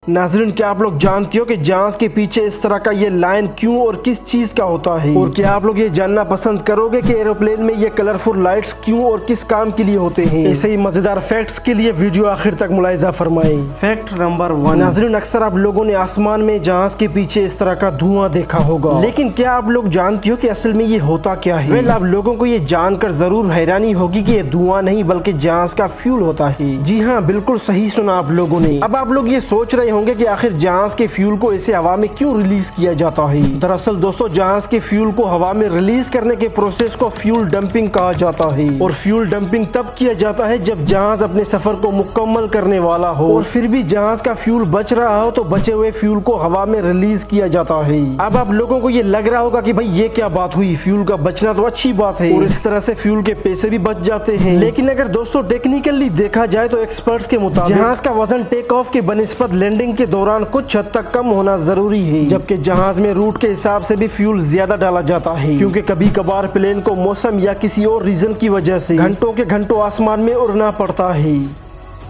नाज़रीन, क्या आप लोग जानते हो कि जहाज के पीछे इस तरह का ये लाइन क्यों और किस चीज का होता है? और क्या आप लोग ये जानना पसंद करोगे कि एरोप्लेन में ये कलरफुल लाइट्स क्यों और किस काम के लिए होते हैं? ऐसे ही मजेदार फैक्ट्स के लिए वीडियो आखिर तक मुलाहिजा फरमाएं। Fact number 1। नाज़रीन, अक्सर आप लोगों ने आसमान में जहाज के पीछे इस तरह का धुआं देखा होगा, लेकिन क्या आप लोग जानते हो कि असल में ये होता क्या है? वेल, आप लोगों को ये जानकर जरूर हैरानी होगी कि ये धुआं नहीं बल्कि जहाज का फ्यूल होता है। जी हाँ, बिल्कुल सही सुना आप लोगों ने। अब आप लोग ये सोच रहे होंगे कि आखिर जहाज के फ्यूल को ऐसे हवा में क्यों रिलीज किया जाता है? दरअसल दोस्तों, जहाज के फ्यूल को हवा में रिलीज करने के प्रोसेस को फ्यूल डंपिंग कहा जाता है। और फ्यूल डंपिंग तब किया जाता है जब जहाज अपने सफर को मुकम्मल करने वाला हो और फिर भी जहाज का फ्यूल बच रहा हो तो बचे हुए फ्यूल को हवा में रिलीज किया जाता है। अब आप लोगों को ये लग रहा होगा कि भाई ये क्या बात हुई, फ्यूल का बचना तो अच्छी बात है और इस तरह से फ्यूल के पैसे भी बच जाते हैं। लेकिन अगर दोस्तों टेक्निकली देखा जाए तो एक्सपर्ट्स के मुताबिक जहाज का वजन टेक ऑफ के बनिस्बत लैंडिंग के दौरान कुछ हद तक कम होना जरूरी है, जबकि जहाज में रूट के हिसाब से भी फ्यूल ज्यादा डाला जाता है, क्योंकि कभी कभार प्लेन को मौसम या किसी और रीजन की वजह से घंटों के घंटों आसमान में उड़ना पड़ता है।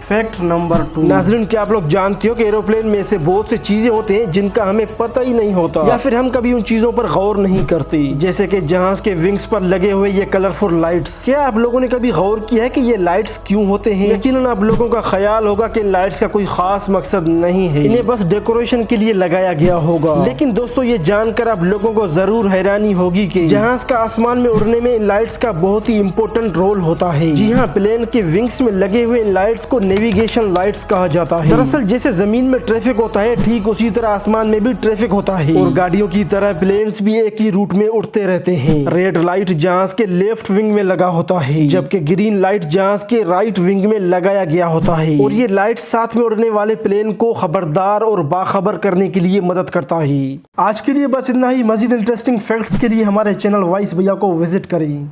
Fact number 2। नाज़रीन, क्या आप लोग जानते हो कि एरोप्लेन में ऐसे बहुत सी चीजें होते हैं जिनका हमें पता ही नहीं होता या फिर हम कभी उन चीजों पर गौर नहीं करते, जैसे कि जहाज के विंग्स पर लगे हुए ये कलरफुल लाइट्स। क्या आप लोगों ने कभी गौर किया है कि ये लाइट्स क्यों होते हैं? यकीनन आप लोगों का ख्याल होगा कि इन लाइट्स का कोई खास मकसद नहीं है, इन्हें बस डेकोरेशन के लिए लगाया गया होगा। लेकिन दोस्तों, ये जानकर आप लोगों को जरूर हैरानी होगी कि जहाज का आसमान में उड़ने में इन लाइट्स का बहुत ही इंपॉर्टेंट रोल होता है। जी हाँ, प्लेन के विंग्स में लगे हुए इन लाइट्स को नेविगेशन लाइट्स कहा जाता है। दरअसल जैसे जमीन में ट्रैफिक होता है, ठीक उसी तरह आसमान में भी ट्रैफिक होता है और गाड़ियों की तरह प्लेन्स भी एक ही रूट में उड़ते रहते हैं। रेड लाइट जहाज के लेफ्ट विंग में लगा होता है, जबकि ग्रीन लाइट जहाज के राइट विंग में लगाया गया होता है और ये लाइट साथ में उड़ने वाले प्लेन को खबरदार और बाखबर करने के लिए मदद करता है। आज के लिए बस इतना ही। मजीद इंटरेस्टिंग फैक्ट्स के लिए हमारे चैनल वाइस भैया को विजिट करें।